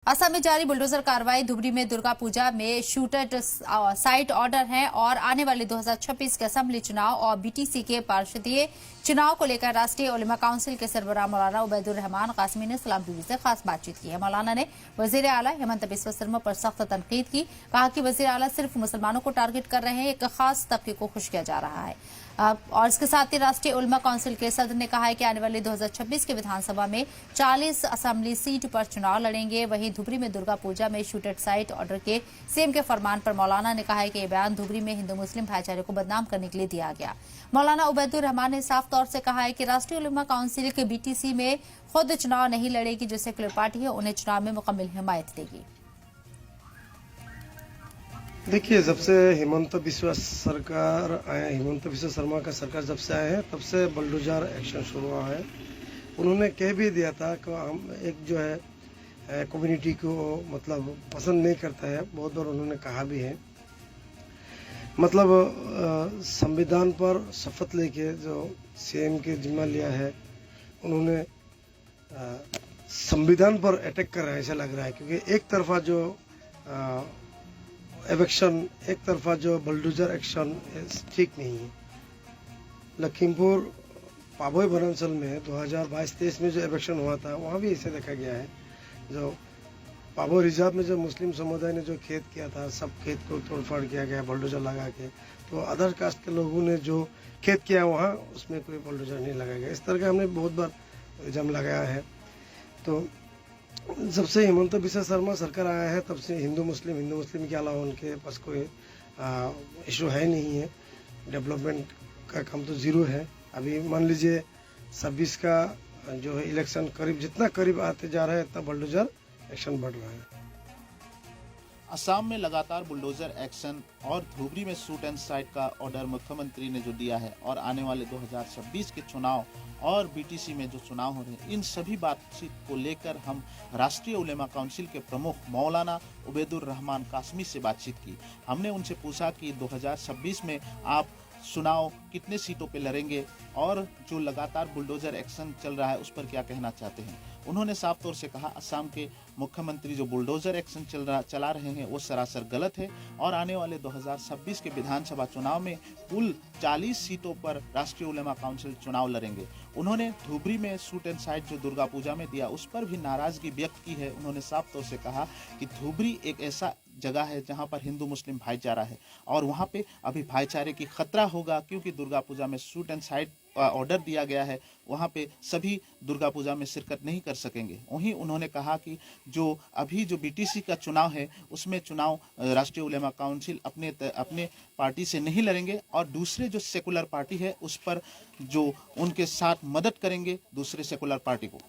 असम में जारी बुलडोजर कार्रवाई धुबरी में दुर्गा पूजा में शूटेड साइट ऑर्डर है और आने वाले 2026 के असेंबली चुनाव और बीटीसी के पार्षदीय चुनाव को लेकर राष्ट्रीय उलेमा काउंसिल के सरबराह मौलाना उबैदुर रहमान कासमी ने सलाम टीवी से खास बातचीत की है। मौलाना ने वजीर आला हेमंत बिस्वा शर्मा पर सख्त तनकीद की। कहा कि वजीर आला सिर्फ मुसलमानों को टारगेट कर रहे हैं, एक खास तबके को खुश किया जा रहा है। और इसके साथ ही राष्ट्रीय उलेमा काउंसिल के सदर ने कहा है कि आने वाले 2026 के विधानसभा में 40 असेंबली सीट पर चुनाव लड़ेंगे। वहीं धुबरी में दुर्गा पूजा में शूटेड साइट ऑर्डर के सीएम के फरमान पर मौलाना ने कहा है कि यह बयान धुबरी में हिंदू मुस्लिम भाईचारे को बदनाम करने के लिए दिया गया। मौलाना उबैदुर रहमान ने साफ तौर से कहा है कि राष्ट्रीय उलेमा काउंसिल के बीटीसी में खुद चुनाव नहीं लड़ेगी। जो सेक्युलर पार्टी है उन्हें चुनाव में मुकम्मल हिमायत देगी। देखिए, जब से हिमंत बिस्वा सरकार आए, हिमंत बिस्वा शर्मा का सरकार जब से आए हैं तब से बुलडोजर एक्शन शुरू हुआ है। उन्होंने कह भी दिया था कि हम एक जो है कम्युनिटी को मतलब पसंद नहीं करता है, बहुत बार उन्होंने कहा भी है। मतलब संविधान पर शपथ लेके जो सीएम के जिम्मा लिया है, उन्होंने संविधान पर अटैक कर रहा है ऐसा लग रहा है, क्योंकि एक तरफा जो एवेक्शन, एक तरफा जो बुलडोजर एक्शन ठीक नहीं है। लखीमपुर पाबोई वनांचल में 2022-23 में जो एवेक्शन हुआ था वहाँ भी ऐसे देखा गया है। जो पाबोई रिजर्व में जो मुस्लिम समुदाय ने जो खेत किया था, सब खेत को तोड़फाड़ किया गया बुलडोजर लगा के। तो अदर कास्ट के लोगों ने जो खेत किया वहाँ उसमें कोई बुलडोजर नहीं लगाया गया। इस तरह का हमने बहुत बार इल्जाम लगाया है। तो जब से हिमंत बिस्वा शर्मा सरकार आया है तब से हिंदू मुस्लिम के अलावा उनके पास कोई इशू है नहीं है। डेवलपमेंट का काम तो जीरो है। अभी मान लीजिए 26 का जो है इलेक्शन करीब, जितना करीब आते जा रहा है इतना बुलडोजर एक्शन बढ़ रहा है। असम में लगातार बुलडोजर एक्शन और धुबरी में शूट एंड साइट का ऑर्डर मुख्यमंत्री ने जो दिया है और आने वाले 2026 के चुनाव और बीटीसी में जो चुनाव हो रहे हैं, इन सभी बातचीत को लेकर हम राष्ट्रीय उलेमा काउंसिल के प्रमुख मौलाना उबैदुर रहमान कासमी से बातचीत की। हमने उनसे पूछा कि 2026 में आप चुनाव कितने सीटों पे लड़ेंगे और जो लगातार बुलडोजर एक्शन चल रहा है उस पर क्या कहना चाहते हैं। उन्होंने साफ तौर से कहा, असम के मुख्यमंत्री जो बुलडोजर एक्शन चला रहे हैं वो सरासर गलत है और आने वाले 2026 के विधानसभा चुनाव में कुल 40 सीटों पर राष्ट्रीय उलेमा काउंसिल चुनाव लड़ेंगे। उन्होंने धुबरी में शूट एंड साइट जो दुर्गा पूजा में दिया उस पर भी नाराजगी व्यक्त की है। उन्होंने साफ तौर से कहा कि धुबरी एक ऐसा जगह है जहां पर हिंदू मुस्लिम भाईचारा है और वहां पे अभी भाईचारे की खतरा होगा, क्योंकि दुर्गा पूजा में शूट एंड साइट ऑर्डर दिया गया है। वहां पे सभी दुर्गा पूजा में शिरकत नहीं कर सकेंगे। वहीं उन्होंने कहा कि जो अभी जो बीटीसी का चुनाव है उसमें चुनाव राष्ट्रीय उलेमा काउंसिल अपने पार्टी से नहीं लड़ेंगे और दूसरे जो सेकुलर पार्टी है उस पर जो उनके साथ मदद करेंगे दूसरे सेकुलर पार्टी को।